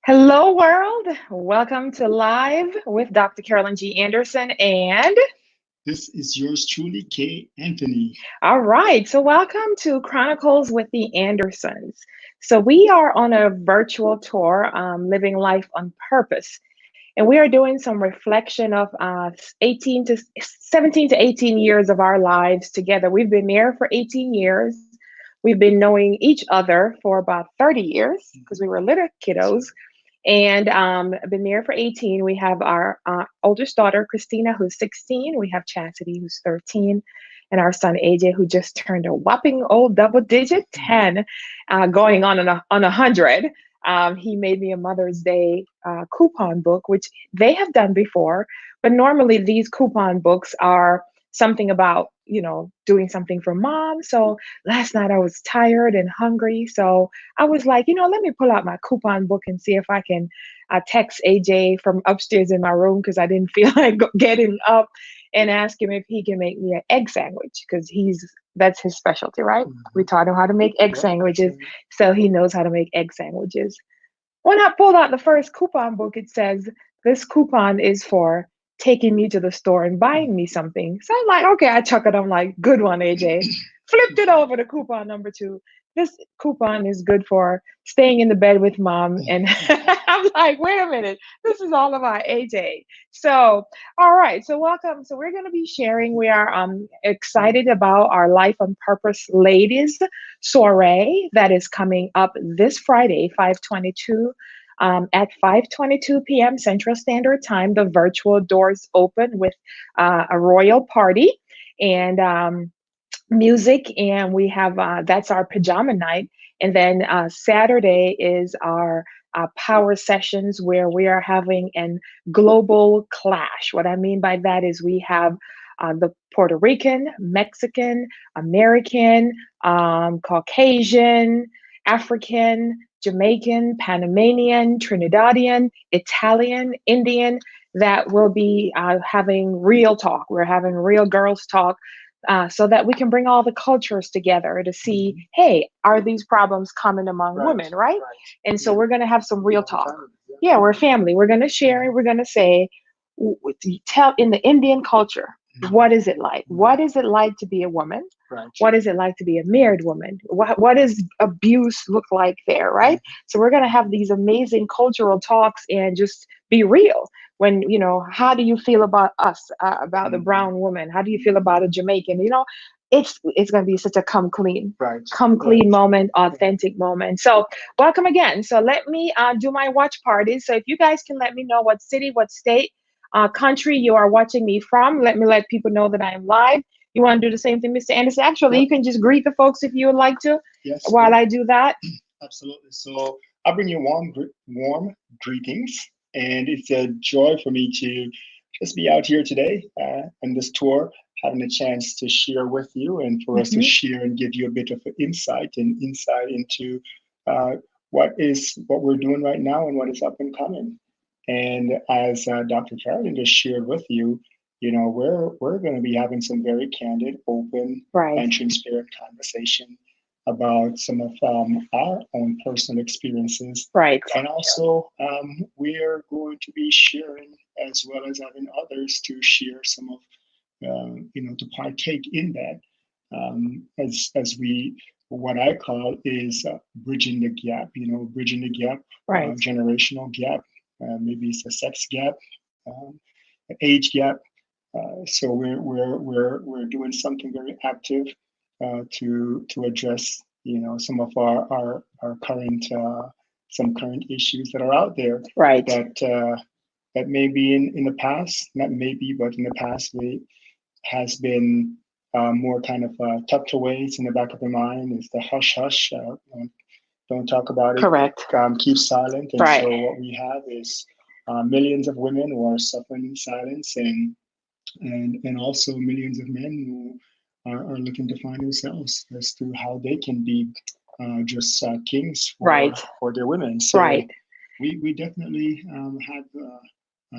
Hello, world. Welcome to Live with Dr. Carolyn G. Anderson. And This is yours truly, K. Anthony. all right, so welcome to Chronicles with the Andersons. So we are on a virtual tour, living life on purpose. And we are doing some reflection of 18 to 17 to 18 years of our lives together. We've been married for 18 years. We've been knowing each other for about 30 years because we were little kiddos. And I've been married for 18. We have our oldest daughter, Christina, who's 16. We have Chastity, who's 13. And our son, AJ, who just turned a whopping old double digit 10, going on 100. He made me a Mother's Day coupon book, which they have done before. But normally these coupon books are something about, doing something for mom. So last night I was tired and hungry. So I was like, let me pull out my coupon book and see if I can text AJ from upstairs in my room because I didn't feel like getting up and ask him if he can make me an egg sandwich because that's his specialty, right? We taught him how to make egg sandwiches, so he knows how to make egg sandwiches. When I pulled out the first coupon book, it says this coupon is for taking me to the store and buying me something. So I'm like, okay, I chuckled. I'm like, good one, AJ. Flipped it over to coupon number two. This coupon is good for staying in the bed with mom. And I'm like, wait a minute, this is all about AJ. So, all right, so welcome. So we're going to be sharing. We are excited about our Life on Purpose Ladies soiree that is coming up this Friday, 522. At 5:22 p.m. Central Standard Time, the virtual doors open with a royal party and music, and we have that's our pajama night. And then Saturday is our power sessions where we are having an global clash. What I mean by that is we have the Puerto Rican, Mexican, American, Caucasian, African, Jamaican, Panamanian, Trinidadian, Italian, Indian that will be having real talk. We're having real girls talk so that we can bring all the cultures together to see, hey, are these problems common among women, right? And so we're going to have some real talk. Yeah, we're family. We're going to share. We're going to say, tell in the Indian culture, what is it like? What is it like to be a woman? What is it like to be a married woman? What does abuse look like there, right? So we're going to have these amazing cultural talks and just be real. When, how do you feel about us, about the brown woman? How do you feel about a Jamaican? It's going to be such a come clean moment, authentic moment. So welcome again. So let me do my watch parties. So if you guys can let me know what city, what state, country you are watching me from, let me let people know that I am live. You want to do the same thing, Mr. Anderson? Actually, you can just greet the folks if you would like to. Yes, while I do that. absolutely. So I bring you warm greetings, and it's a joy for me to just be out here today on this tour, having a chance to share with you, and for us to share and give you a bit of insight into uh, what we're doing right now and what is up and coming. And as Dr. Carolyn just shared with you, we're going to be having some very candid, open, Right. and transparent conversation about some of our own personal experiences. Right. And also, we are going to be sharing as well as having others to share some of, to partake in that as we, what I call is bridging the gap, bridging the gap, Right. generational gap, maybe it's a sex gap, an age gap. So we're doing something very active to address some of our current some current issues that are out there Right. that maybe in the past, not maybe, but in the past they has been more kind of tucked away. It's in the back of the mind. It's the hush hush. Don't talk about it. Correct. Keep silent. And Right. so what we have is millions of women who are suffering in silence, and also millions of men who are looking to find themselves as to how they can be just kings Right. for their women. So Right. we definitely have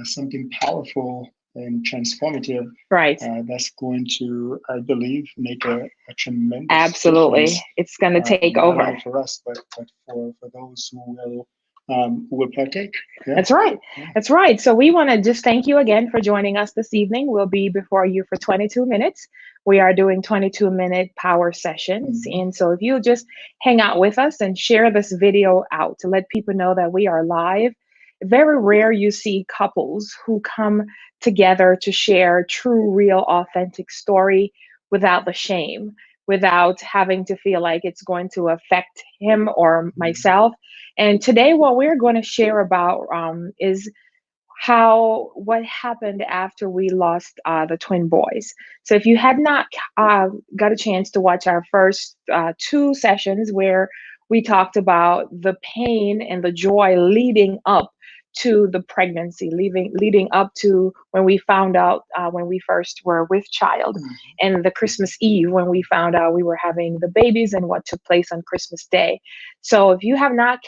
something powerful and transformative Right. that's going to, I believe, make a tremendous Absolutely. difference, It's going to take not over. only for us, but for those who will who will partake. Yeah. That's right. Yeah. That's right. So we want to just thank you again for joining us this evening. We'll be before you for 22 minutes. We are doing 22-minute power sessions. Mhm. And so if you'll just hang out with us and share this video out to let people know that we are live. Very rare you see couples who come together to share true, real, authentic story without the shame, without having to feel like it's going to affect him or Mhm. myself. And today, what we're going to share about is how what happened after we lost the twin boys. So, if you had not got a chance to watch our first two sessions where we talked about the pain and the joy leading up to the pregnancy, leading up to when we found out when we first were with child, Mhm. and the Christmas Eve when we found out we were having the babies and what took place on Christmas Day. So if you have not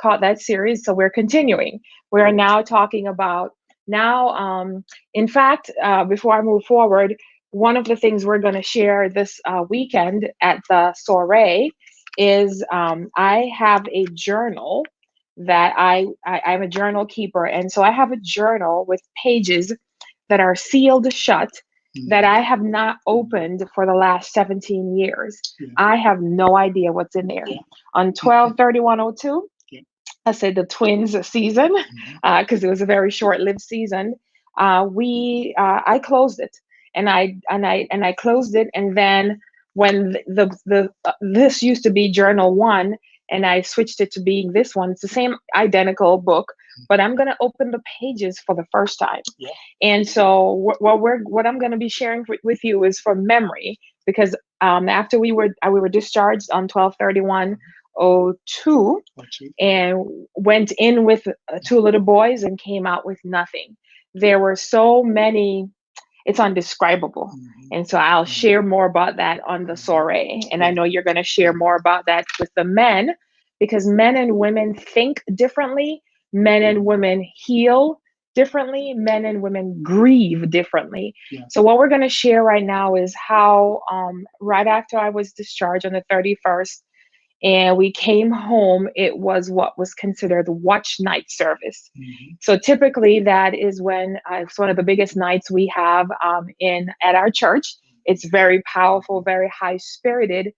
caught that series, so we're continuing. We are now talking about now. In fact, before I move forward, one of the things we're going to share this weekend at the soiree is I have a journal that I'm a journal keeper, and so I have a journal with pages that are sealed shut that Mhm. I have not opened for the last 17 years. Yeah. I have no idea what's in there. Yeah. On 12/31/02, Yeah. I said the twins season, Mhm. because it was a very short-lived season. We I closed it, and I closed it, and then when this used to be journal one, and I switched it to being this one. It's the same identical book, but I'm gonna open the pages for the first time. Yeah. And so what I'm gonna be sharing with you is from memory, because after we were discharged on 12/31/02 Or two. Yeah. and went in with two little boys and came out with nothing. There were so many, it's undescribable. Mhm. And so I'll Mhm. share more about that on the Mhm. soiree. And I Yeah. know you're going to share more about that with the men, because men and women think differently, men and women heal differently, men and women grieve differently. Yeah. So, what we're going to share right now is how, right after I was discharged on the 31st, and we came home, it was what was considered watch night service. Mhm. So typically that is when it's one of the biggest nights we have in at our church. It's very powerful, Mhm. very high spirited.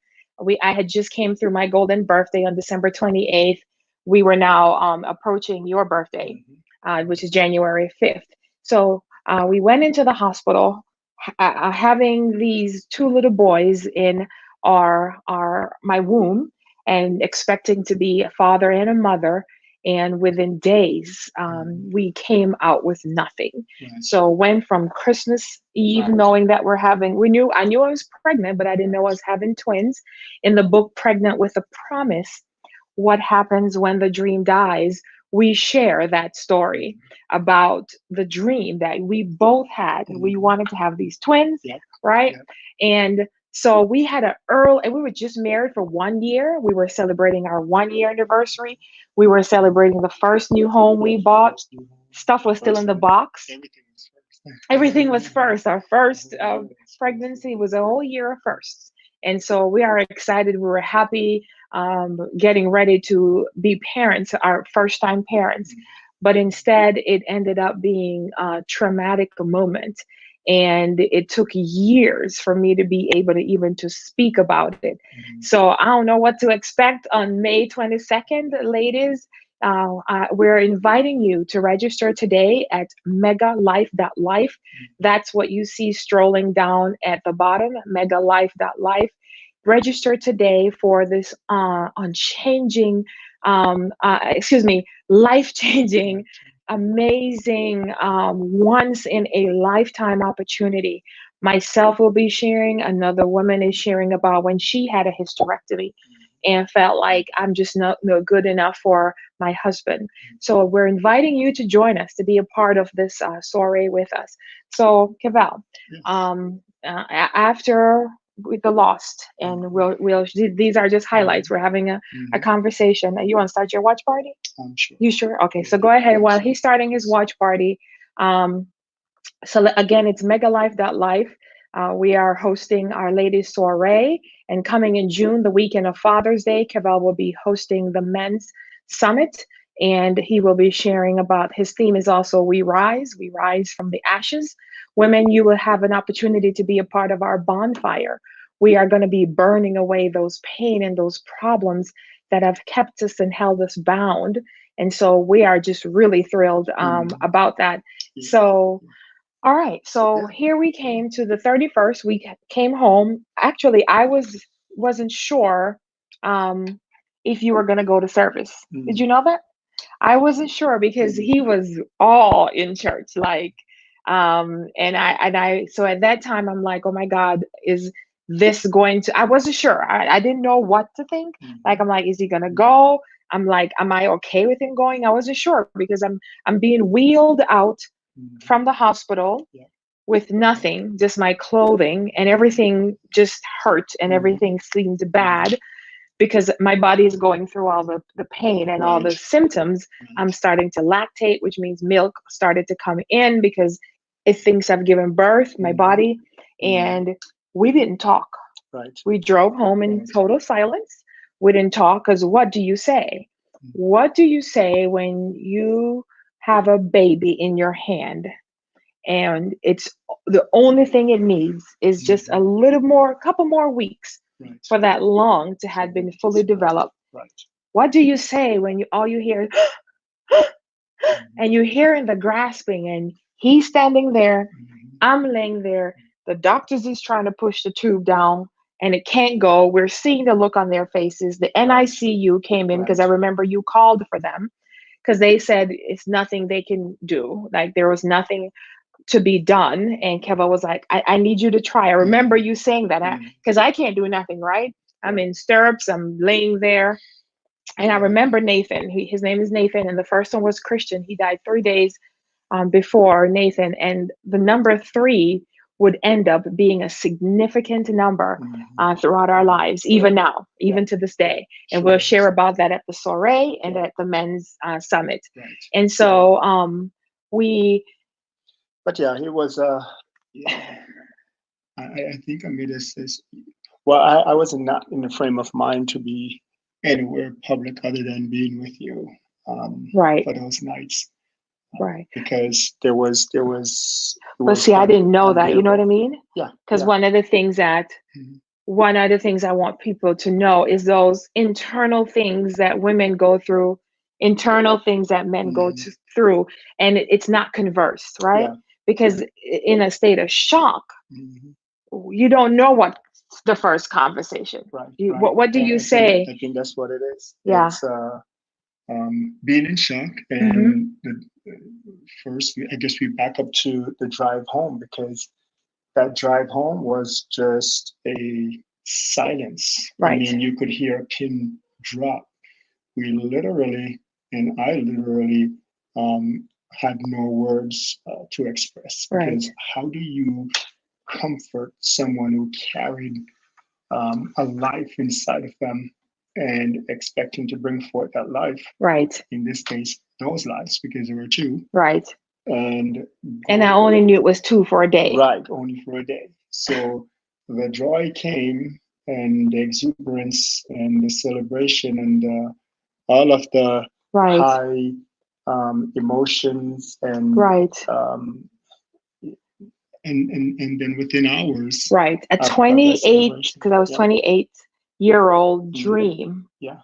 I had just came through my golden birthday on December 28th. We were now approaching your birthday, Mhm. which is January 5th. So we went into the hospital, having these two little boys in our my womb, and expecting to be a father and a mother. And within days, Mhm. we came out with nothing. Right. So went from Christmas Eve knowing that I knew I was pregnant, but I didn't know I was having twins. In the book Pregnant with a Promise, what happens when the dream dies, we share that story Mhm. about the dream that we both had. We Mhm. wanted to have these twins, Yep. right? Yep. And so we had an early, and we were just married for 1 year. We were celebrating our 1 year anniversary. We were celebrating the first new home we bought. First new home. Stuff was still in First the wedding. box. Everything was first. Everything was first. Our The first whole year was first. pregnancy was a whole year of firsts. And so we are excited. We were happy, getting ready to be parents, our first time parents. Mhm. But instead, it ended up being a traumatic moment. And it took years for me to be able to even to speak about it. Mhm. So I don't know what to expect on May 22nd, ladies. We're inviting you to register today at megalife.life. That's what you see strolling down at the bottom, megalife.life. Register today for this unchanging, life changing, Life change. amazing, once in a lifetime opportunity. Myself will be sharing, another woman is sharing about when she had a hysterectomy and felt like I'm just not good enough for my husband. So we're inviting you to join us to be a part of this soiree with us. So, Keval, Yes. after with the lost, and Mhm. we'll these are just highlights. Mhm. We're having a Mhm. conversation. You want to start your watch party? I'm sure. You sure? Okay, Yeah. so go ahead. While Yes. he's starting his Yes. watch party, um, so again, it's megalife.life. We are hosting Our Ladies Soiree, and coming in June, the weekend of Father's Day, Cavell will be hosting the Men's Summit. and he will be sharing about his theme is also we rise from the ashes. Women, you will have an opportunity to be a part of our bonfire. We are going to be burning away those pain and those problems that have kept us and held us bound. And so we are just really thrilled about that. Yeah. So all right, so Yeah. here we came to the 31st. We came home. Actually, wasn't sure um, if you were going to go to service. Did you know that? I wasn't sure because he was all in church, like, and I. So at that time, I'm like, oh my God, is this going to? I wasn't sure. I didn't know what to think. Like, I'm like, is he going to go? I'm like, am I okay with him going? I wasn't sure because I'm being wheeled out from the hospital Yeah. with nothing, just my clothing, and everything just hurt and everything seemed bad because my body is going through all the pain and all the symptoms. I'm starting to lactate, which means milk started to come in because it thinks I've given birth, my body. And we didn't talk. Right. We drove home in total silence. We didn't talk because what do you say? What do you say when you have a baby in your hand and it's the only thing it needs is just a little more, a couple more weeks Right. for that lung to have been fully developed? Right. What do you say when you all you hear is and you're hearing the grasping and he's standing there, I'm laying there, the doctors is trying to push the tube down and it can't go. We're seeing the look on their faces. The NICU came in because I remember you called for them because they said it's nothing they can do. Like there was nothing to be done. And Keva was like, I need you to try. I remember you saying that because I can't do nothing, right? I'm in stirrups, I'm laying there. And I remember Nathan, his name is Nathan, and the first one was Christian. He died 3 days before Nathan. And the number three would end up being a significant number throughout our lives, even now, even to this day. And we'll share about that at the soiree and at the men's summit. And so we. But yeah, it was. Yeah, I think I made this. Well, I was not in the frame of mind to be anywhere public other than being with you Right. for those nights. Right. Because there was. But see, I didn't know that. You know what I mean? Yeah. Because one of the things I want people to know is those internal things that women go through, internal things that men go through, and it's not conversed, right? Yeah. Because in a state of shock, you don't know what the first conversation. Right. What do you say? I think that's what it is. Yeah. It's being in shock, and first, I guess we back up to the drive home because that drive home was just a silence. Right. I mean, you could hear a pin drop. We literally, and I literally, had no words to express because how do you comfort someone who carried a life inside of them and expecting to bring forth that life? Right. In this case, those lives, because there were two. Right. And I only knew it was 2 for a day. Right, only for a day. So the joy came and the exuberance and the celebration and all of the high emotions and and then within hours. Right. A 28, because I was 28-year-old dream. Yeah.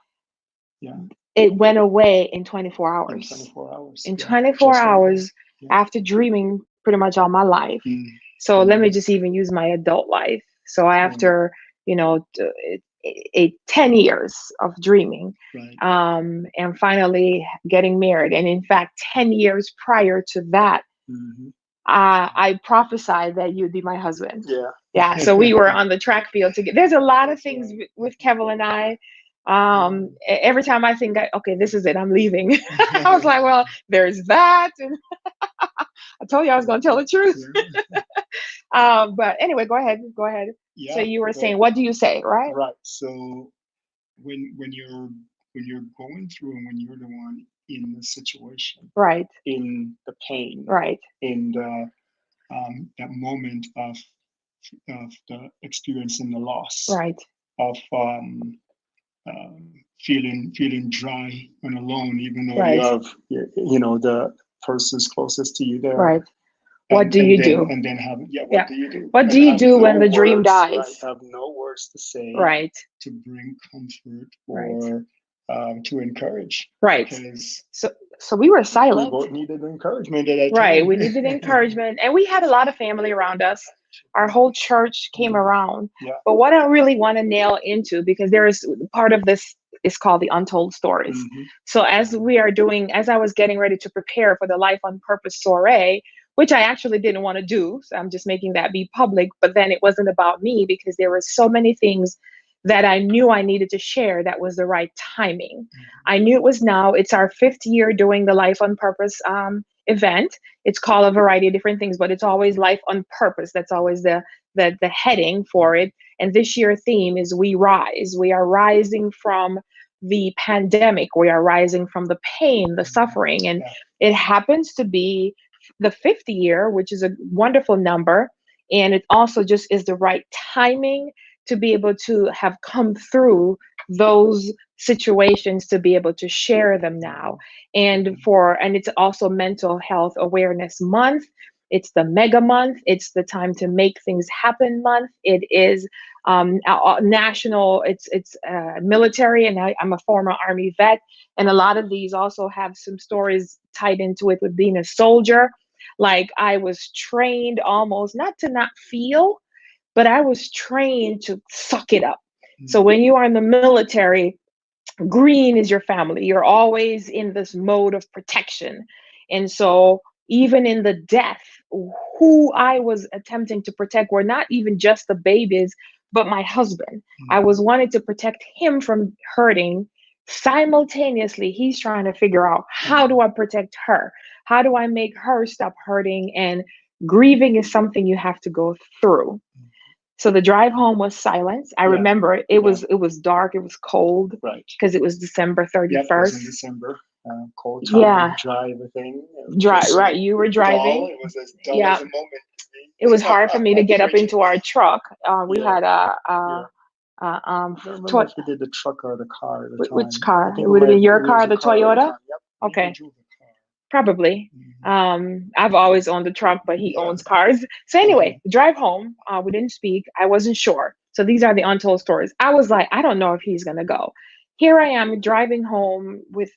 Yeah. It went away in 24 hours. In 24 hours. In 24 hours after dreaming pretty much all my life. So let me just even use my adult life. So after, 10 years of dreaming, and finally getting married. And in fact, 10 years prior to that, I prophesied that you'd be my husband. Yeah. So we were on the track field together. There's a lot of things with Kevin and I. Every time I think, okay, this is it, I'm leaving. I was like, well, there's that. And I told you I was going to tell the truth. But anyway, go ahead. Yeah, so you were saying, what do you say, right? Right. So when you're going through and when you're the one in the situation, right, in the pain, right, in the that moment of the experiencing the loss, right, of feeling dry and alone, even though you Right. have the persons closest to you there, Right. What do you do? and then have, yeah, what Yeah. do you do, What and do you have do when no the dream words, right? dies? Have no words to say Right. to bring comfort Right. or to encourage, Right. because So so we were we silent. both needed encouragement at that Right. time. We needed encouragement. And we had a lot of family around us. Our whole church came around. Yeah. But what I really want to nail into, because there is part of this is called the untold stories. Hmm. So as I was getting ready to prepare for the Life on Purpose soiree, which I actually didn't want to do. So I'm just making that be public. But then it wasn't about me because there were so many things that I knew I needed to share that was the right timing. I knew it was now. It's our fifth year doing the Life on Purpose event. It's called a variety of different things, but it's always Life on Purpose. That's always the heading for it. And this year theme is We Rise. We are rising from the pandemic. We are rising from the pain, the suffering. And Yeah. it happens to be the fifth year, which is a wonderful number. And it also just is the right timing to be able to have come through those situations to be able to share them now. And it's also Mental Health Awareness Month. It's the mega month. It's the time to make things happen month. It is national. It's military, and I'm a former Army vet, and a lot of these also have some stories tied into it with being a soldier. Like I was trained almost not to not feel, but I was trained to suck it up. So when you are in the military, green is your family. You're always in this mode of protection. And so even in the death, who I was attempting to protect were not even just the babies, but my husband. I was wanting to protect him from hurting. Simultaneously, he's trying to figure out, how do I protect her? How do I make her stop hurting? And grieving is something you have to go through. So the drive home was silence. I Yeah. remember it was dark, it was cold Right. because it was December Yep, it was in 31st. December. Cold time, Yeah, dry everything. It was dry, just right. You were dull. driving. It was as dull Yeah, as a moment it was to me. hard for me to get up into our truck. We Yeah, had yeah. I don't remember to- if we did the truck or the car at the which time. I car? It think would have been your it was car, a the car at the Toyota. time. Yep, we Okay, drove the car. probably. Hmm. I've always owned the truck, but he Yeah. owns cars. So Uh-huh. anyway, drive home. We didn't speak. I wasn't sure. So these are the untold stories. I was like, I don't know if he's gonna go. Here I am driving home with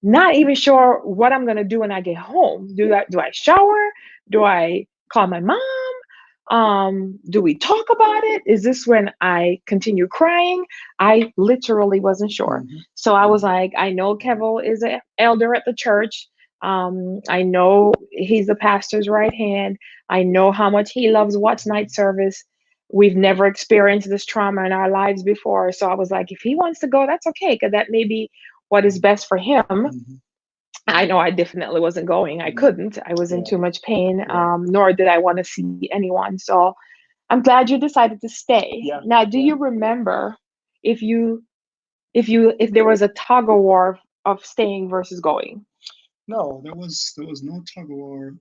not even sure what I'm gonna do when I get home. Do I shower? Do I call my mom? Do we talk about it? Is this when I continue crying? I literally wasn't sure. Hmm. So I was like, I know Kevin is an elder at the church. I know he's the pastor's right hand. I know how much he loves What's Night service. We've never experienced this trauma in our lives before. So I was like, if he wants to go, that's okay, because that may be what is best for him. Hmm. I know I definitely wasn't going. I Hmm. couldn't. I was in Yeah. too much pain, Yeah. nor did I want to see anyone. So I'm glad you decided to stay. Yeah. Now, do Yeah. you remember if if there was a tug of war of staying versus going? No, there was no tug of war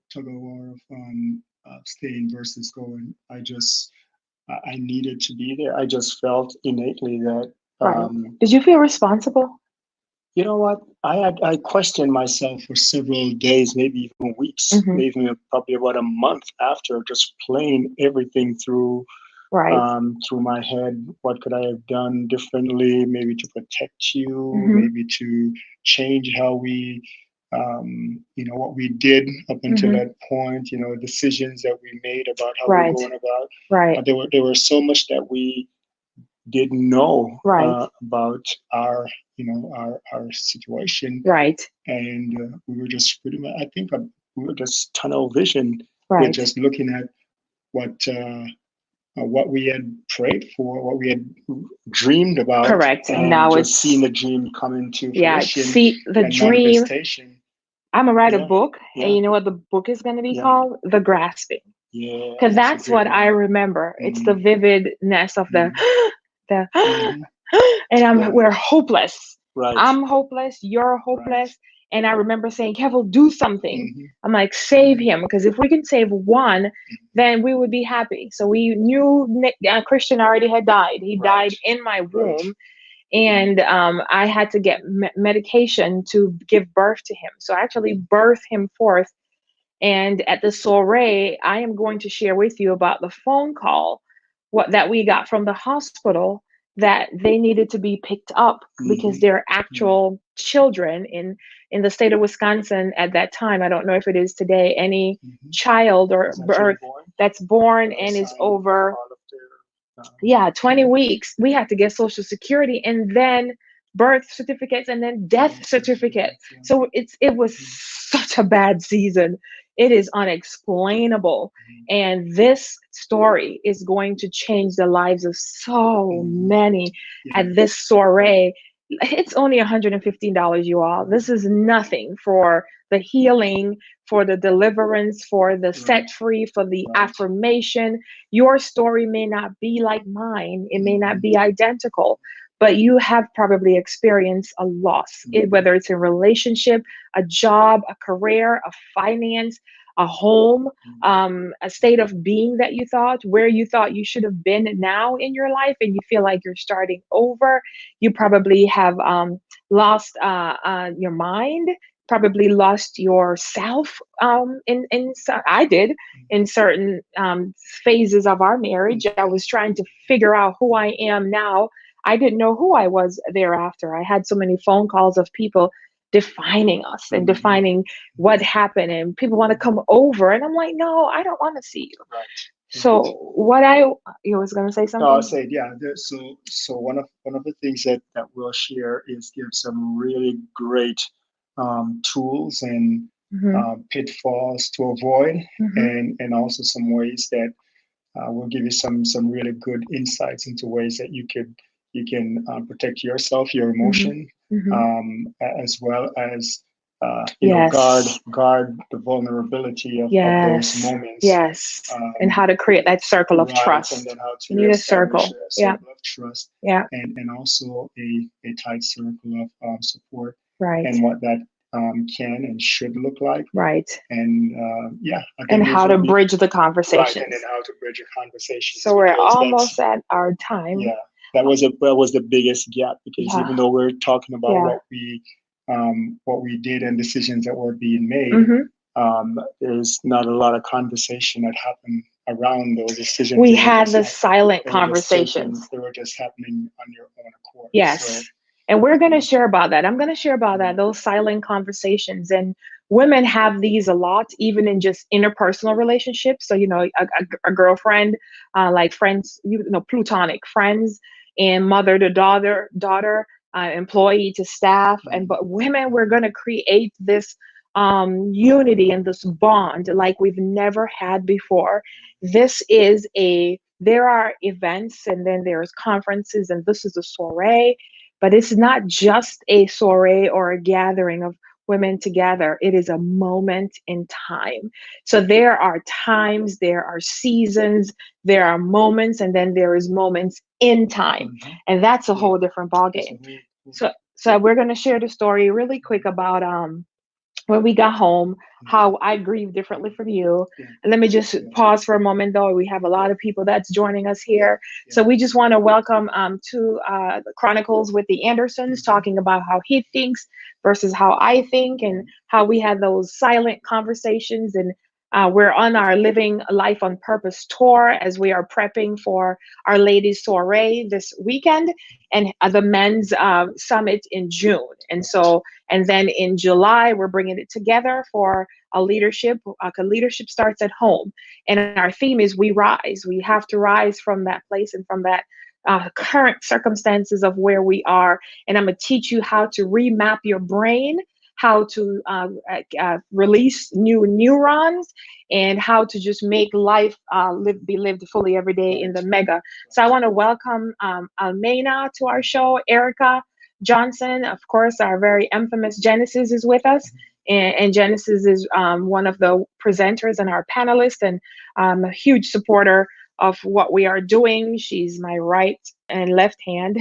of staying versus going. I needed to be there. I just felt innately that Right. um, Did you feel responsible? you know what? I questioned myself for several days, maybe even weeks, Hmm. maybe probably about a month after, just playing everything Right. through my head. What could I have done differently? Maybe to protect you, Hmm. maybe to change how we, what we did up until Hmm. that point. Decisions that we made about how we're Right. going about. Right. There were so much that we didn't know Right. about our situation, Right. and we were just pretty much. I think we were just tunnel vision. We're Right. just looking at what what we had prayed for, what we had dreamed about, Correct. And and now just seeing it's, the dream come into yeah, fruition see the and dream. manifestation. I'm gonna write a Yeah, book, and yeah, you know what the book is gonna be yeah, called? The Grasping. yeah. Because That's a that's good what I one. remember. It's the Mm, vividness of the mm, the hmm. and Yeah, we're hopeless. right, I'm hopeless, you're right. hopeless. And I remember saying, Kevin, do something. Hmm. I'm like, save him, because if we can save one, then we would be happy. So we knew Christian already had died. He Right, died in my right. womb. and I had to get medication to give birth to him. So I actually birthed him forth. And at the soiree, I am going to share with you about the phone call what that we got from the hospital that they needed to be picked up because they're actual children in the state of Wisconsin at that time. I don't know if it is today. Any child or birth that's born and is over, yeah, 20 weeks, we had to get social security and then birth certificates and then death certificates. So it was such a bad season. It is unexplainable. And this story is going to change the lives of so many at this soiree. It's only $115, you all. This is nothing for the healing, for the deliverance, for the set free, for the affirmation. Your story may not be like mine, it may not be identical, but you have probably experienced a loss, whether it's a relationship, a job, a career, a finance, a home, a state of being that you thought, where you thought you should have been now in your life, and you feel like you're starting over. You probably have lost your mind, probably lost yourself. I did in certain phases of our marriage. I was trying to figure out who I am now. I didn't know who I was thereafter. I had so many phone calls of people defining us and defining what happened, and people want to come over, and I'm like, no, I don't want to see you. So you was going to say something? I'll say, yeah. So one of the things that we'll share is give some really great tools and pitfalls to avoid, and also some ways that we'll give you some really good insights into ways that you can protect yourself, your emotion, as well as guard the vulnerability of those moments. Yes. And how to create that circle of trust. And then how to you need a circle. A circle of trust. And also a tight circle of support. Right. And what that can and should look like. Right. And and how to bridge the conversations. Right, and then how to bridge a conversation. So we're almost at our time. Yeah. That was the biggest gap, because even though we're talking about what we did and decisions that were being made, there's not a lot of conversation that happened around those decisions. We had the silent conversations. They were just happening on your own accord. Yes. So, and we're going to share about that. I'm going to share about that, those silent conversations. And women have these a lot, even in just interpersonal relationships. So, a girlfriend, like friends, platonic friends, and mother to daughter, employee to staff. But women, we're going to create this unity and this bond like we've never had before. There are events, and then there's conferences, and this is a soiree. But it's not just a soiree or a gathering of women together. It is a moment in time. So there are times, there are seasons, there are moments, and then there is moments in time. And that's a whole different ballgame. So we're going to share the story really quick about when we got home, how I grieve differently from you. And let me just pause for a moment, though. We have a lot of people that's joining us here. So we just want to welcome to the Chronicles with the Andersons, talking about how he thinks versus how I think, and how we had those silent conversations. And we're on our Living Life on Purpose tour as we are prepping for our ladies soiree this weekend and the men's summit in June. And then in July, we're bringing it together for a leadership. Leadership starts at home. And our theme is we rise. We have to rise from that place and from that current circumstances of where we are. And I'm going to teach you how to remap your brain, how to release new neurons, and how to just make life be lived fully every day in the mega. So I want to welcome Almena to our show, Erica Johnson, of course, our very infamous Genesis is with us. And Genesis is one of the presenters and our panelists, and a huge supporter of what we are doing. She's my right and left hand.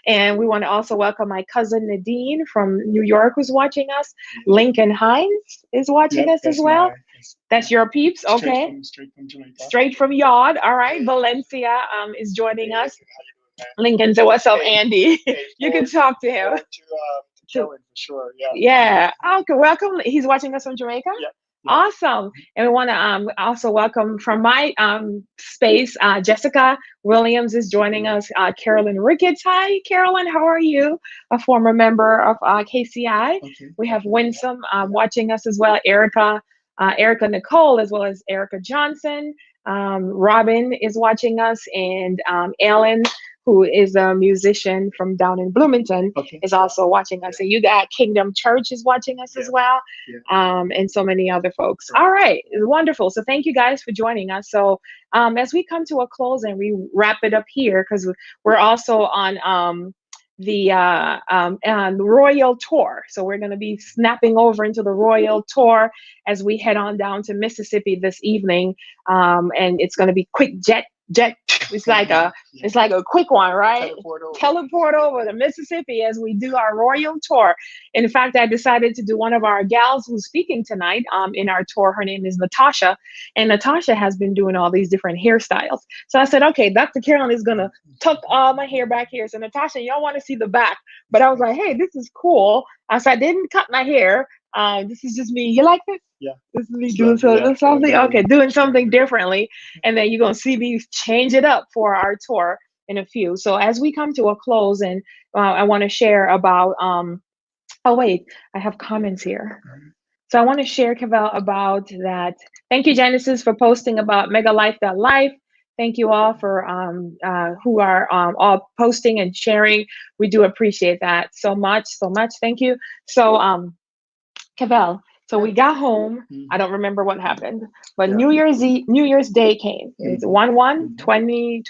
And we want to also welcome my cousin Nadine from New York, who's watching us. Lincoln Hines is watching us as well. That's your peeps, okay? Straight from Jamaica. Straight from Yard, all right. Valencia is joining us. Lincoln said, "What's up, Hey, Andy?" hey, You can talk to him. to Kellen for sure. Yeah. Yeah. Okay. Welcome. He's watching us from Jamaica. Yeah. Yeah. Awesome. And we want to also welcome from my space, Jessica Williams is joining us. Carolyn Ricketts. Hi, Carolyn. How are you? A former member of KCI. Okay. We have Winsome watching us as well. Erica Nicole, as well as Erica Johnson. Robin is watching us, and Ellen, who is a musician from down in Bloomington, Okay. is also watching us. And you got Kingdom Church is watching us as well, and so many other folks. All right, wonderful. So thank you guys for joining us. So as we come to a close and we wrap it up here, because we're also on the Royal Tour. So we're going to be snapping over into the Royal Tour as we head on down to Mississippi this evening. And it's going to be quick jet. It's like a quick one, right? Teleport over to Mississippi as we do our Royal Tour. In fact, I decided to do one of our gals who's speaking tonight in our tour. Her name is Natasha, and Natasha has been doing all these different hairstyles. So I said, okay, Dr. Carolyn is gonna tuck all my hair back here. So Natasha, y'all want to see the back, but I was like, hey, this is cool. So I didn't cut my hair. This is just me. You like this? Yeah. This is me doing something. Okay, doing something differently. And then you're going to see me change it up for our tour in a few. So as we come to a close, and I want to share about, oh, wait, I have comments here. So I want to share, Cavell, about that. Thank you, Genesis, for posting about megalife.life. Thank you all for who are all posting and sharing. We do appreciate that so much, so much. Thank you. So, Cavell, so we got home. I don't remember what happened, but New Year's Day came. It's 2003.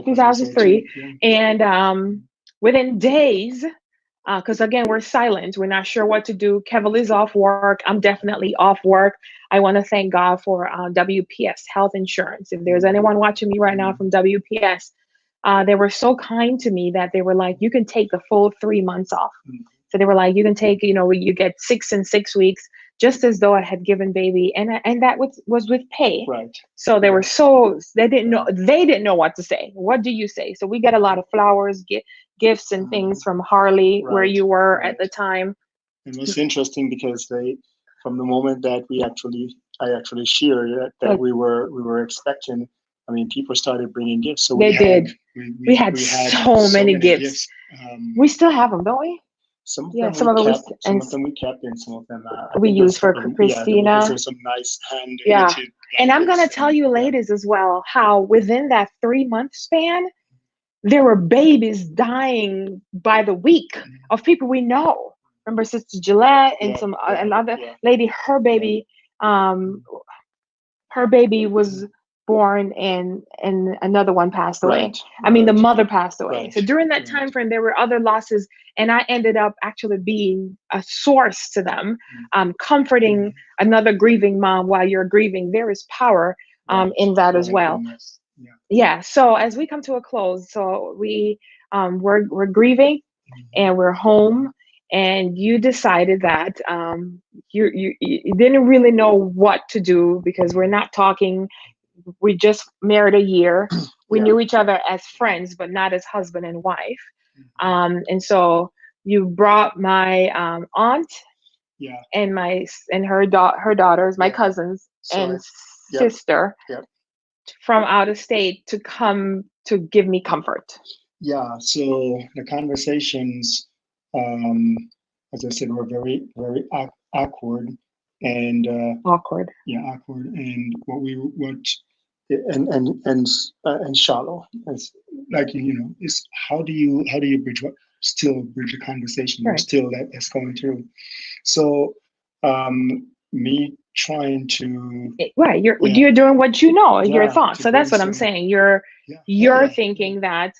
2003. And within days, because again, we're silent. We're not sure what to do. Keval is off work. I'm definitely off work. I want to thank God for WPS Health Insurance. If there's anyone watching me right now from WPS, they were so kind to me that they were like, you can take the full 3 months off. So they were like, you can take, you get 6 and 6 weeks, just as though I had given baby, and that was with pay. Right. So they were they didn't know what to say. What do you say? So we got a lot of flowers, gifts and things from Harley, where you were at the time. It was interesting because from the moment that I actually shared that we were expecting, I mean, people started bringing gifts. So we had so many gifts. We still have them, don't we? Some of them we kept, and some of them we used for Christina. Yeah, some nice hand. And I'm gonna tell you, ladies, as well, how within that 3-month span, there were babies dying by the week of people we know. Remember Sister Gillette and another lady, her baby was born and another one passed away. I mean, the mother passed away. So during that time frame, there were other losses, and I ended up actually being a source to them, comforting another grieving mom while you're grieving. There is power in that as well. Yeah. So as we come to a close, so we're grieving, and we're home. And you decided that you didn't really know what to do because we're not talking. We just married a year. We knew each other as friends, but not as husband and wife. And so you brought my aunt and her daughters, my cousins and sister from out of state to come to give me comfort. Yeah. So the conversations, as I said, were very, very awkward and awkward. Yeah, awkward. And and shallow. It's like it's how do you still bridge a conversation? Right. Still that's going through. So me trying to you're doing what you know, your thoughts. So that's what I'm saying. You're thinking that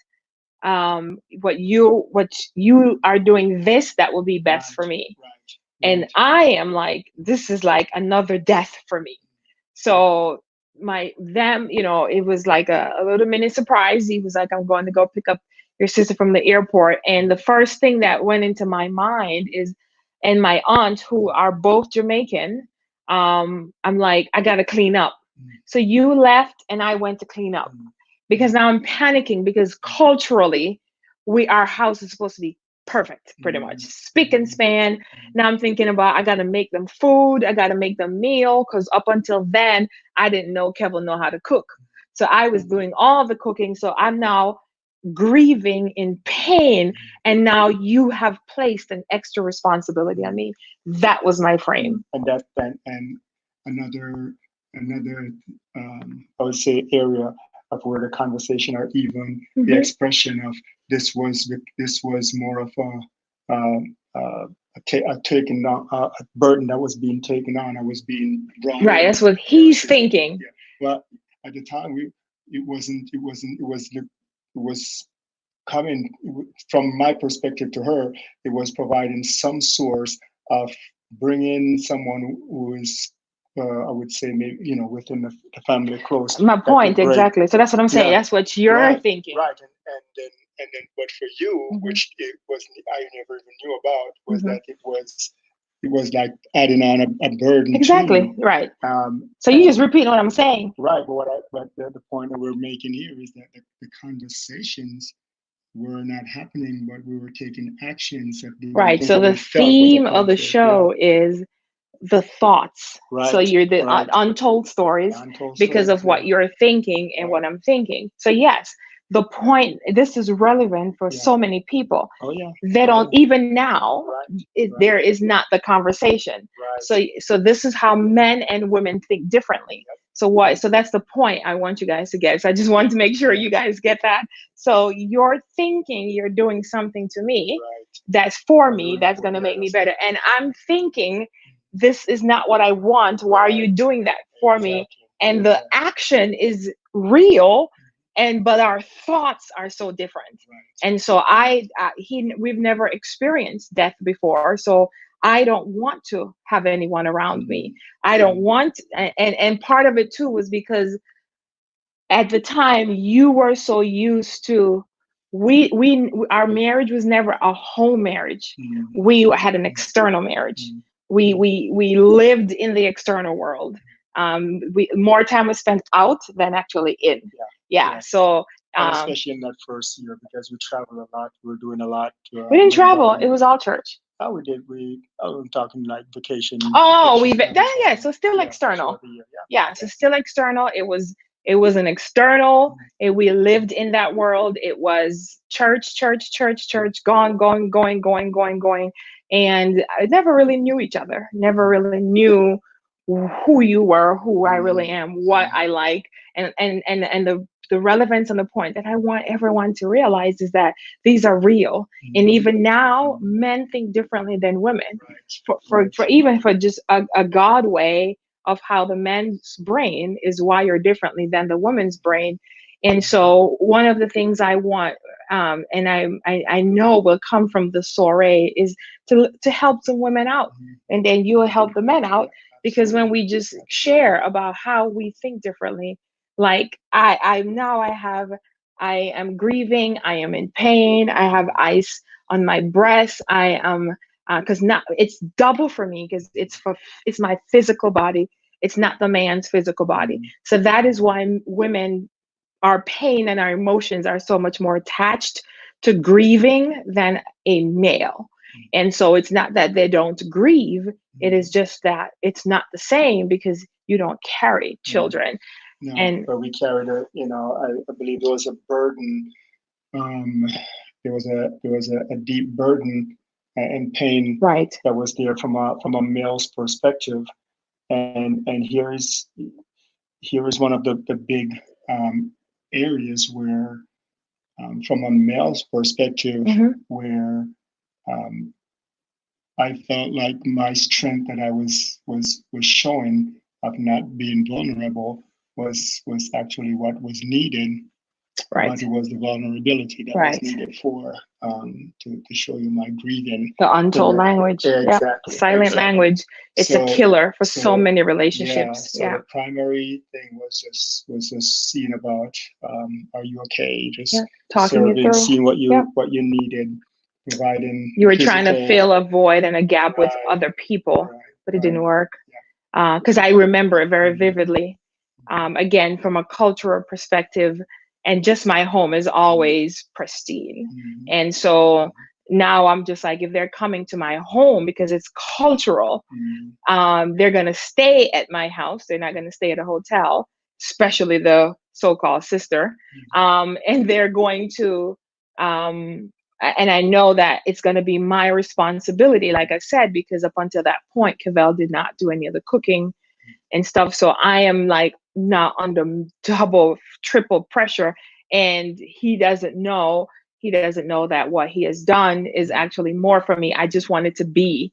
what you are doing that will be best for me. And I am like, this is like another death for me. So it was like a little mini surprise. He was like, I'm going to go pick up your sister from the airport. And the first thing that went into my mind is, and my aunt, who are both Jamaican, I'm like, I got to clean up. So you left and I went to clean up. because now I'm panicking because culturally, our house is supposed to be perfect, pretty much spick and span. Now I'm thinking about I got to make them food, I got to make them meal because up until then I didn't know Kevin know how to cook, so I was doing all the cooking. So I'm now grieving in pain, and now you have placed an extra responsibility on me. That was my frame. And another another I would say area of where the conversation or even the Hmm. expression of this was more of a taken on a burden that was being taken on. I was being brought Right, in that's what he's versus thinking. yeah. Well, at the time it was coming from my perspective to her. It was providing some source of bringing someone who is, I would say, maybe within the family close My that point, could break. exactly. So that's what I'm saying. Yeah, That's what you're right, thinking. right, and then, but for you, Hmm. which it was I never even knew about, was Hmm. that it was like adding on a burden to you. Exactly. Right. So you just And repeat what I'm saying. right, but the point that we're making here is that the conversations were not happening, but we were taking actions of doing Right. things So that the we felt was theme of the appropriate. Yeah, show is the thoughts. So right, you're the right. untold stories Untold because stories. of Yeah, what you're thinking and right. what I'm thinking. So yes, the point, this is relevant for Yeah. so many people. Oh yeah. They Oh don't yeah. even now, Right. there Right. is not the conversation. Right. So this is how men and women think differently. Yep. So what, so that's the point I want you guys to get. So I just want to make sure Yeah. you guys get that. So you're thinking you're doing something to me Right. that's for Or me, doing. that's going to make me Yes. better, and I'm thinking this is not what I want. Why are you Right. doing that for me? Exactly. And the Exactly. action is real, and but our thoughts are so different. Right. And so we've never experienced death before, so I don't want to have anyone around me. Mm. I don't want, and part of it too was because at the time you were so used to, we our marriage was never a home marriage. Mm. We had an external marriage. Mm. We lived in the external world. We more time was spent out than actually in. Yeah. Yeah. Yeah. So And um especially in that first year, because we traveled a lot, we were doing a lot. we didn't travel, it Involving. was all church. Oh, we did. I'm talking like Oh, vacation time. So yeah, so still yeah, external. throughout the year. Yeah, Yeah. so still external. It was an external. Yeah. We lived in that world. It was church, church, church, church, going, going, going, going, going, going, and I never really knew each other. Never really knew who you were, who I really Mm. am, what I like, and the relevance and the point that I want everyone to realize is that these are real. And Mm. even now, Mm. men think differently than women. Right. For Right. even for just a God way of how the man's brain is wired differently than the woman's brain. And so one of the things I want, and I know will come from the soiree, is to help some women out, Mhm. and then you will help the men out. Because when Absolutely. we just Absolutely. share about how we think differently, like I am grieving, I am in pain, I have ice on my breast, I am because not it's double for me because it's my physical body, it's not the man's physical body. Mm. So that is why women, our pain and our emotions are so much more attached to grieving than a male. And so it's not that they don't grieve, it is Mm. just that it's not the same because you don't carry Yeah. children. No, And but we carried I believe there was a burden. Um, there was a deep burden and pain right. that was there from a male's perspective, and here is one of the big um, areas where, from a male's perspective, Hmm. where um, I felt like my strength that I was showing of not being vulnerable was actually what was needed, but Right. it was the vulnerability that was Right. needed for to show you my grieving The in untold the language. Yeah. exactly Silent exactly. language. It's a So killer for so so many yeah, relationships. so Yeah. the primary thing was just seeing about, are you okay? Yeah. Just Talking it serving, through. seeing Yep. what you needed, providing You were trying to physical. fill a void and a gap with Right, other people, right, but it didn't right. work. Yeah. Because I remember it very Mhm, vividly. Again, from a cultural perspective, and just my home is always pristine. Mhm. And so now I'm just like, if they're coming to my home because it's cultural, Mhm. they're going to stay at my house. They're not going to stay at a hotel, especially the so-called sister. And they're going to, and I know that it's going to be my responsibility, like I said, because up until that point, Cavell did not do any of the cooking and stuff. So I am like now under double, triple pressure. And he doesn't know that what he has done is actually more for me. I just wanted to be.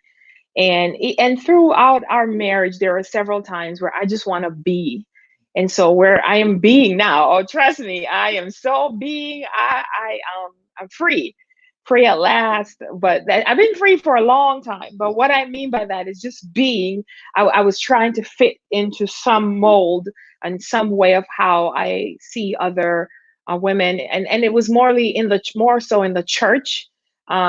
And throughout our marriage, there are several times where I just want to be. And so where I am being now, oh trust me, I am so being. I'm free, free at last. But I've been free for a long time. But what I mean by that is just being. I was trying to fit into some mold and some way of how I see other women, and it was more so in the church,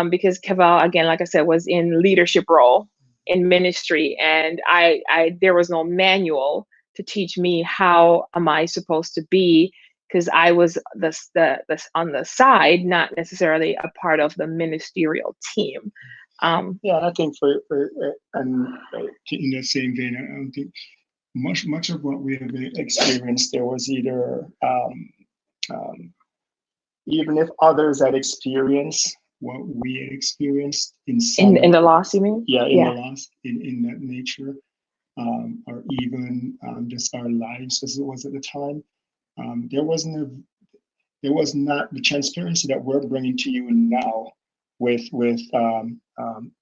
because Cavell, again, like I said, was in leadership role in ministry, and I there was no manual to teach me how am I supposed to be, because I was the on the side, not necessarily a part of the ministerial team. Yeah, and I think in the same vein, I don't think much of what we have experienced there was either um, even if others had experienced what we had experienced in some In the loss, you mean? yeah in the Yeah. loss in that nature, or even just our lives as it was at the time. There was not the transparency that we're bringing to you now with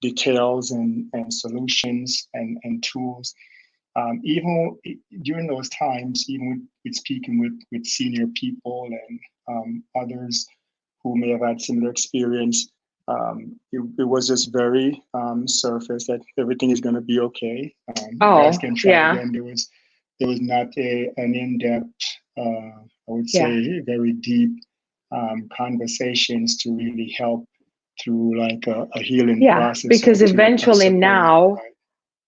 details and solutions and tools. Even during those times, even with speaking with senior people and others who may have had similar experience, it was just very surface that everything is going to be okay. You guys Oh, can try yeah. again. There was not an in-depth, I would Yeah. say, very deep conversations to really help through like a healing Yeah. process or Because to eventually support. now Right,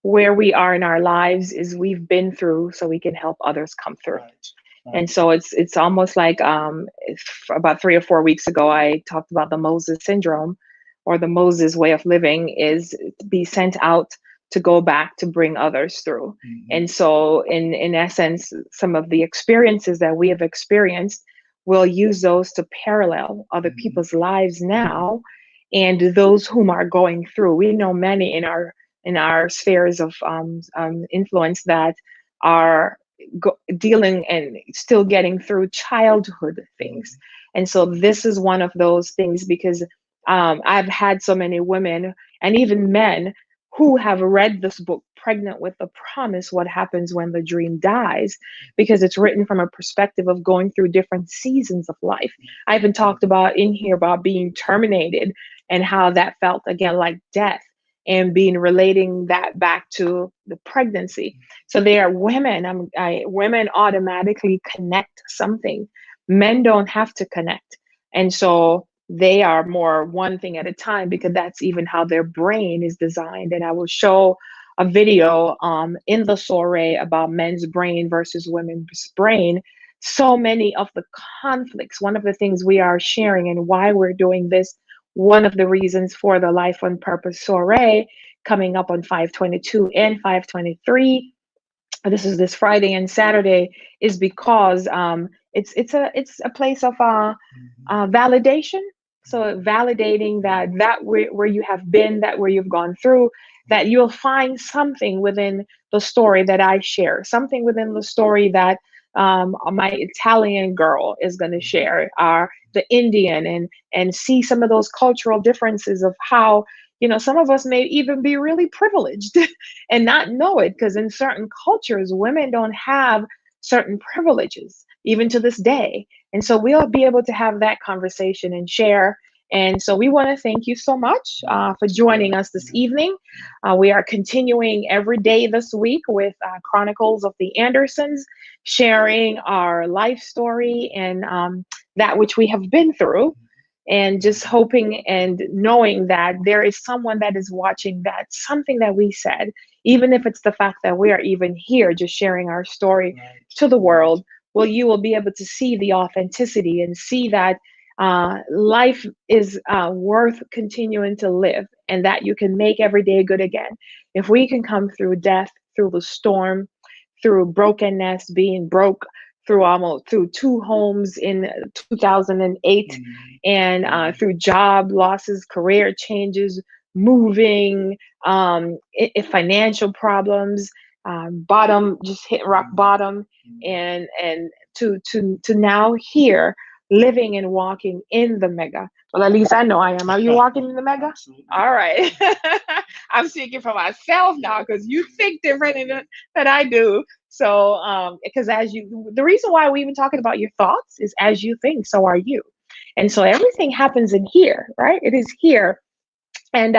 where we are in our lives is we've been through so we can help others come through. right, And right. so it's almost like about 3 or 4 weeks ago, I talked about the Moses syndrome, or the Moses way of living is to be sent out to go back to bring others through. Mhm, And so in essence, some of the experiences that we have experienced, we'll use those to parallel other mhm, people's lives now, and those whom are going through. We know many in our spheres of influence that are dealing and still getting through childhood things. mhm, And so this is one of those things, because I've had so many women and even men who have read this book, Pregnant with the Promise: What Happens When the Dream Dies, because it's written from a perspective of going through different seasons of life. I even talked about in here about being terminated and how that felt again like death, and being relating that back to the pregnancy. So there are women, women automatically connect something. Men don't have to connect. And so they are more one thing at a time, because that's even how their brain is designed. And I will show a video in the soiree about men's brain versus women's brain. So many of the conflicts, one of the things we are sharing and why we're doing this, one of the reasons for the Life on Purpose soiree coming up on 5/22 and 5/23, this is this Friday and Saturday, is because it's a place of mhm, validation. So mhm, validating that where you have been, that where you've gone through, that you'll find something within the story that I share, something within the story that my Italian girl is going to mhm, share, the Indian, and see some of those cultural differences of how, some of us may even be really privileged and not know it, because in certain cultures women don't have certain privileges even to this day. And so we'll be able to have that conversation and share. And so we want to thank you so much mhm. for joining Yeah, us this yeah. evening. We are continuing every day this week with Chronicles of the Andersons, sharing our life story and that which we have been through, and just Mhm. hoping and knowing that there is someone that is watching, that something that we said, even if it's the fact that we are even here just sharing our story Right, to the right. world, well, you will be able to see the authenticity and see that life is worth continuing to live, and that you can make every day good again. If we can come through death, through the storm, through brokenness, being broke, through two homes in 2008, and through job losses, career changes, moving, financial problems, bottom, just hit rock bottom, and to now here, living and walking in the mega. Well, at least I know I am. Are you walking in the mega? Absolutely. All right. I'm speaking for myself now, because you think different than I do. So, because the reason why we're even talking about your thoughts is, as you think, so are you. And so everything happens in here, right? It is here. And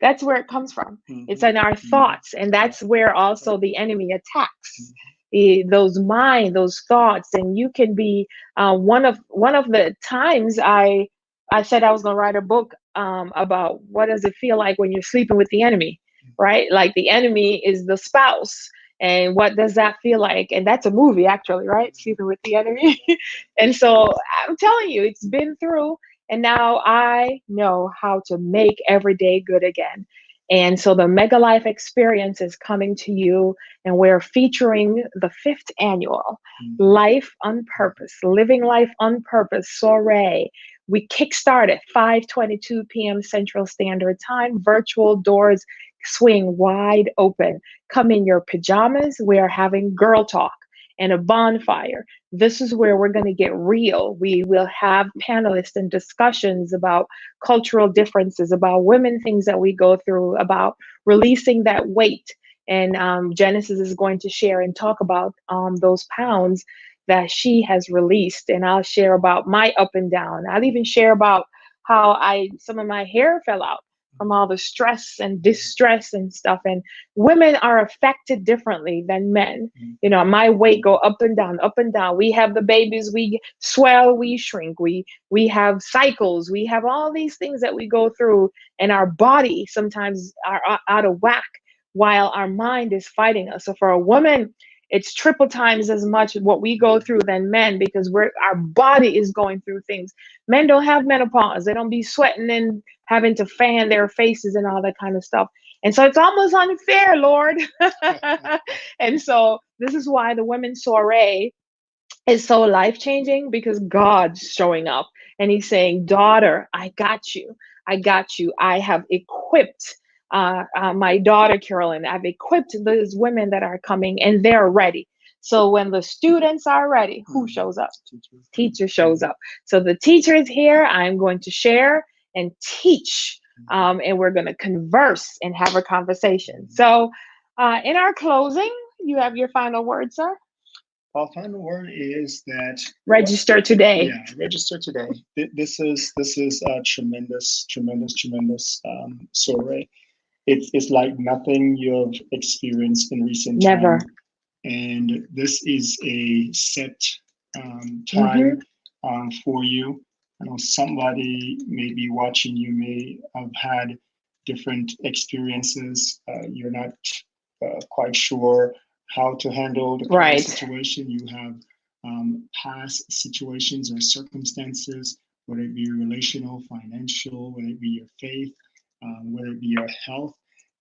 that's where it comes from. It's in our thoughts. And that's where also the enemy attacks those thoughts. And you can be one of the times I said I was going to write a book about what does it feel like when you're sleeping with the enemy, right? Like the enemy is the spouse. And what does that feel like? And that's a movie, actually, right? Sleeping with the enemy. And so I'm telling you, it's been through, and now I know how to make every day good again. And so the Mega Life experience is coming to you, and we're featuring the fifth annual Life on Purpose, Living Life on Purpose soiree. We kickstart at 5:22 p.m. Central Standard Time. Virtual doors swing wide open. Come in your pajamas. We are having girl talk and a bonfire. This is where we're going to get real. We will have panelists and discussions about cultural differences, about women, things that we go through, about releasing that weight. And Genesis is going to share and talk about those pounds that she has released. And I'll share about my up and down. I'll even share about how some of my hair fell out from all the stress and distress and stuff. And women are affected differently than men. You know, my weight go up and down, up and down. We have the babies, we swell, we shrink, we have cycles, we have all these things that we go through, and our body sometimes are out of whack while our mind is fighting us. So for a woman, it's triple times as much what we go through than men, because our body is going through things. Men don't have menopause. They don't be sweating and having to fan their faces and all that kind of stuff. And so it's almost unfair, Lord. And so this is why the women's soiree is so life changing, because God's showing up and he's saying, daughter, I got you. I got you. I have equipped my daughter, Carolyn. I've equipped those women that are coming, and they're ready. So when the students are ready, who shows up? Teacher shows up. So the teacher is here. I'm going to share and teach, and we're going to converse and have a conversation. So in our closing, you have your final word, sir? Our final word is that register today. Yeah, register today. This is a tremendous soiree. It's like nothing you've experienced in recent Never. time. And this is a set time for you. I know somebody may be watching you, may have had different experiences. You're not quite sure how to handle the current situation. You have past situations or circumstances, whether it be relational, financial, whether it be your faith, whether it be your health,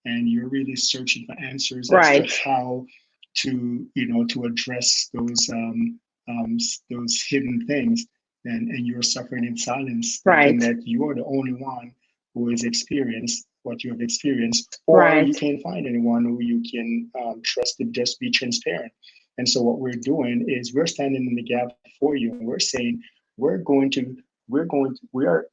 and you're really searching for answers as to how to address those hidden things, and you're suffering in silence, thinking that you are the only one who has experienced what you have experienced, or you can't find anyone who you can trust to just be transparent. And so what we're doing is we're standing in the gap for you, and we're saying we are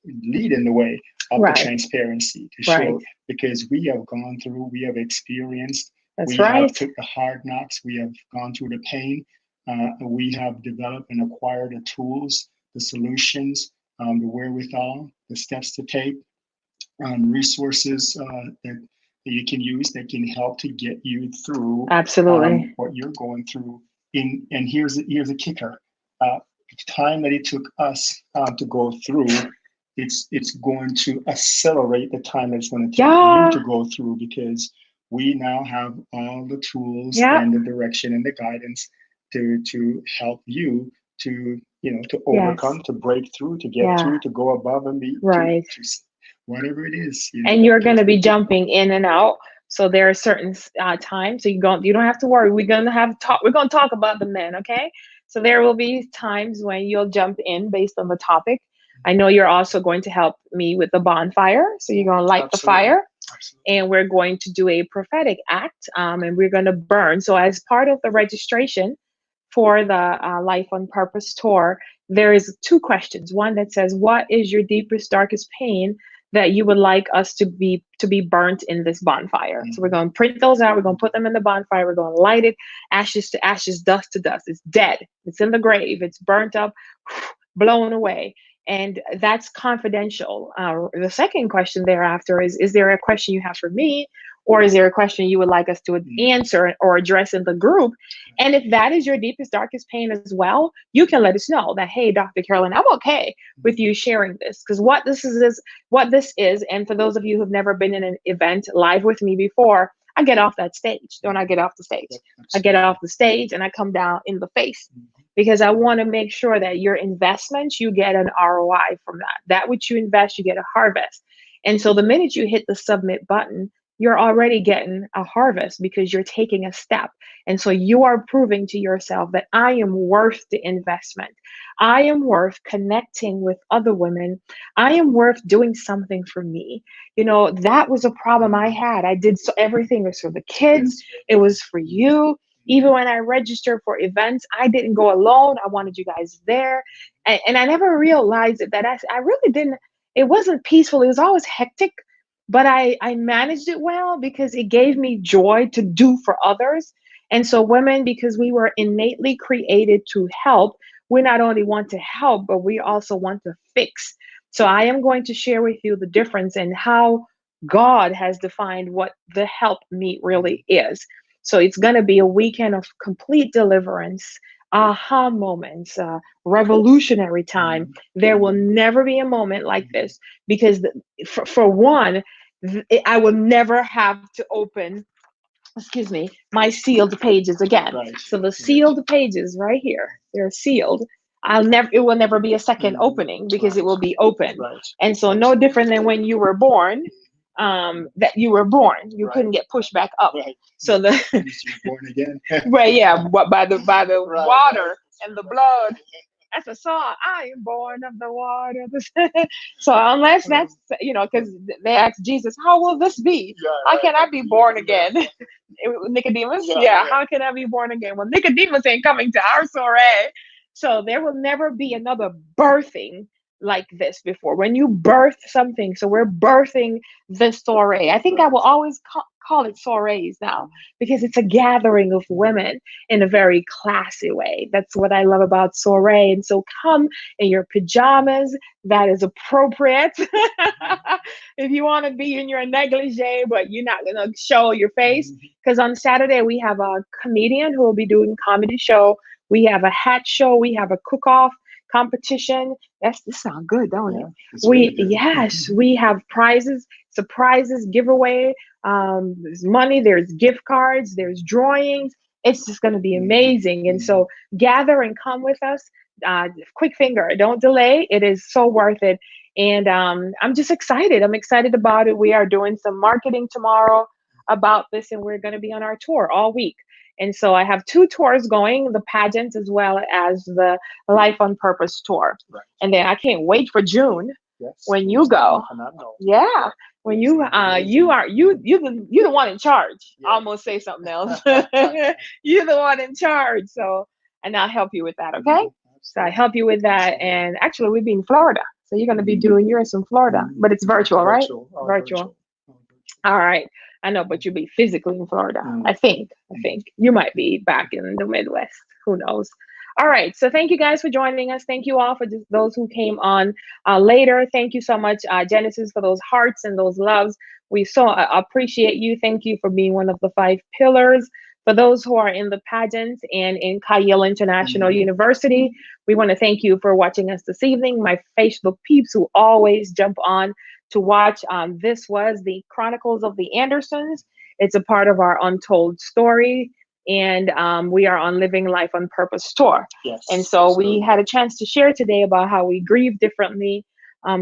leading the way of the transparency to show, because we have gone through, we have experienced, we have took the hard knocks, we have gone through the pain, we have developed and acquired the tools, the solutions, the wherewithal, the steps to take, resources that you can use that can help to get you through what you're going through. And here's a kicker: the time that it took us to go through, it's going to accelerate the time that it's going to take you to go through, because we now have all the tools and the direction and the guidance to help you to to Yes. overcome, to break through, to get Yeah. through, to go above and be Right. to whatever it is, And you're going those to be big jumping in and out. So there are certain times. So you don't have to worry. We're going to talk about the men. Okay. So there will be times when you'll jump in based on the topic. I know you're also going to help me with the bonfire. So you're going to light the absolutely, fire, absolutely. and we're going to do a prophetic act, and we're going to burn. So as part of the registration for the Life on Purpose tour, there is two questions. One that says, "What is your deepest, darkest pain that you would like us to be burnt in this bonfire?" So we're Mhm. going to print those out. We're going to put them in the bonfire. We're going to light it, ashes to ashes, dust to dust. It's dead. It's in the grave. It's burnt up, blown away. And that's confidential. The second question thereafter is there a question you have for me? Or is there a question you would like us to Mhm. answer or address in the group? And if that is your deepest, darkest pain as well, you can let us know that, hey, Dr. Carolyn, I'm okay with you sharing this. Because what this is, and for those of you who've never been in an event live with me before, I get off that stage. Don't I get off the stage? Yep, I get off absolutely. the stage and I come down in the face Mhm. because I want to make sure that your investments, you get an ROI from that. That which you invest, you get a harvest. And so the minute you hit the submit button, you're already getting a harvest because you're taking a step. And so you are proving to yourself that I am worth the investment. I am worth connecting with other women. I am worth doing something for me. That was a problem I Mhm. had. I did so everything was for the kids, Yes. it was for you. Even when I registered for events, I didn't go alone. I wanted you guys there. And I never realized it, that I really didn't, it wasn't peaceful. It was always hectic, but I managed it well because it gave me joy to do for others. And so, women, because we were innately created to help, we not only want to help, but we also want to fix. So, I am going to share with you the difference in how God has defined what the help meet Mhm. really is. So, it's going to be a weekend of complete deliverance, aha moments, revolutionary time. Mhm. There will Mhm. never be a moment like Mhm. this because, for one, I will never have to open, excuse me, my sealed pages again. Right. So the Right. sealed pages right here, they're sealed. It will never be a second Mhm. opening because it Right. will be open. Right. And so no Absolutely. different than when you were born, that you were born, you Right. couldn't get pushed back up. Right. So That the means you were born again. right, yeah, by the Right. Right. water and the blood. That's a song. I am born of the water. So unless that's, because they asked Jesus, how will this be? Yeah. How Right. can I be born again? Nicodemus, Yeah. yeah, Yeah. how can I be born again? Well, Nicodemus ain't coming to our soiree. So there will never be another birthing like this before. When you birth something, so we're birthing this soiree. I think I will Right. always call it soirees now because it's a gathering of women in a very classy way. That's what I love about soiree. And so come in your pajamas. That is appropriate. If you want to be in your negligee, but you're not going to show your face. Mhm. Because on Saturday, we have a comedian who will be doing comedy show. We have a hat show. We have a cook-off competition. This sounds good, don't it? Yeah. It's really good. Yes, we have prizes, surprises, giveaway. There's money, there's gift cards, there's drawings. It's just going to be Mhm. amazing. And so Mhm. gather and come with us. Quick finger, don't delay. It is so worth it. And I'm just excited. I'm excited about it. We are doing some marketing tomorrow about this, and we're going to be on our tour all week. And so I have two tours going, the pageant as well as the Life on Purpose tour. Right. And then I can't wait for June Yes. when you It's gonna be go. phenomenal. Yeah, when It's gonna be you amazing. are you the one in charge. I Yes. almost say something else. You're the one in charge. So, and I'll help you with that. Okay. Mhm. So I Absolutely. help you with that. Absolutely. And actually, we'll be in Florida. So you're going to be Mhm. doing yours in Florida, Mhm. but it's virtual, right? Virtual. All Virtual. virtual. All virtual. All right. I know, but you'll be physically in Florida. Mm. I think. I Mm. think you might be back in the Midwest. Who knows? All right. So thank you guys for joining us. Thank you all for just those who came on later. Thank you so much, Genesis, for those hearts and those loves. We so appreciate you. Thank you for being one of the five pillars. For those who are in the pageant and in Kyle International Mhm. University, we want to thank you for watching us this evening. My Facebook peeps who always jump on to watch. This was the Chronicles of the Andersons. It's a part of our untold story. and we are on Living Life on Purpose tour. And Yes, so we absolutely. had a chance to share today about how we grieve differently.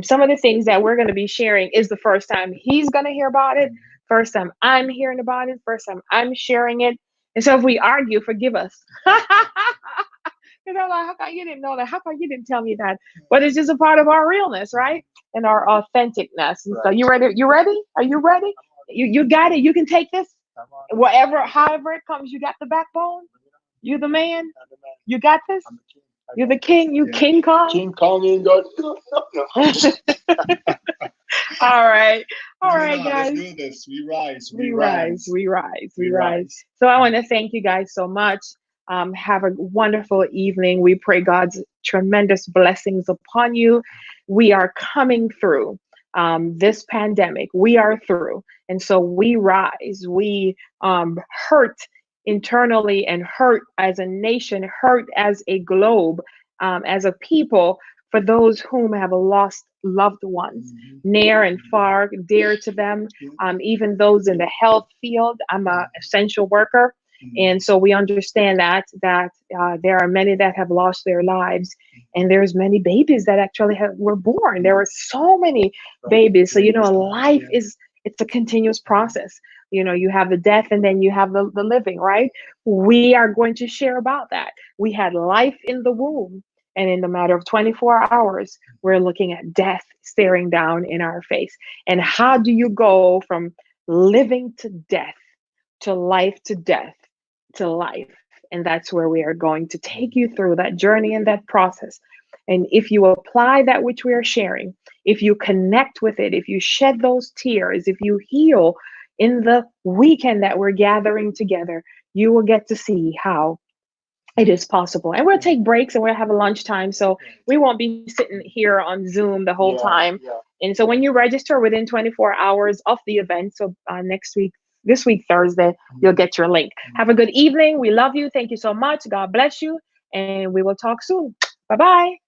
Some of the things that we're going to be sharing is the first time he's going to hear about it, first time I'm hearing about it, first time I'm sharing it. And so if we argue, forgive us. I'm like, how come you didn't know that? How come you didn't tell me that? But it's just a part of our realness, right? And our authenticness. And so Right. you ready? You ready? Are you ready? You got it. You can take this. Come on. Whatever, however it comes, you got the backbone. You the man. I'm the man. You got this. I'm the king. I You're got the this. king. You Yeah. King Kong. King Kong ain't got no, no, no. All right. All No, no, right, no. Let's guys. do this. We rise. We We rise, rise. we rise, we We rise. rise. So I want to thank you guys so much. Have a wonderful evening. We pray God's tremendous blessings upon you. We are coming through this pandemic. We are through. And so we rise. We hurt internally and hurt as a nation, hurt as a globe, as a people, for those whom have lost loved ones Mhm. near and far, dear to them, even those in the health field. I'm a essential worker, Mhm. and so we understand that there are many that have lost their lives, and there's many babies that actually were born. There were so many Right. babies. So Babies died. life Yeah. is it's a continuous process. You have the death and then you have the living, right? We are going to share about that. We had life in the womb, and in the matter of 24 hours, we're looking at death staring down in our face. And how do you go from living to death to life to death to life? And that's where we are going to take you through that journey and that process. And if you apply that which we are sharing, if you connect with it, if you shed those tears, if you heal in the weekend that we're gathering together, you will get to see how it is possible. And we'll take breaks and we'll have a lunchtime. So we won't be sitting here on Zoom the whole Yeah. time. Yeah. And so when you register within 24 hours of the event, so next week, this week, Thursday, you'll get your link. Have a good evening. We love you. Thank you so much. God bless you. And we will talk soon. Bye bye.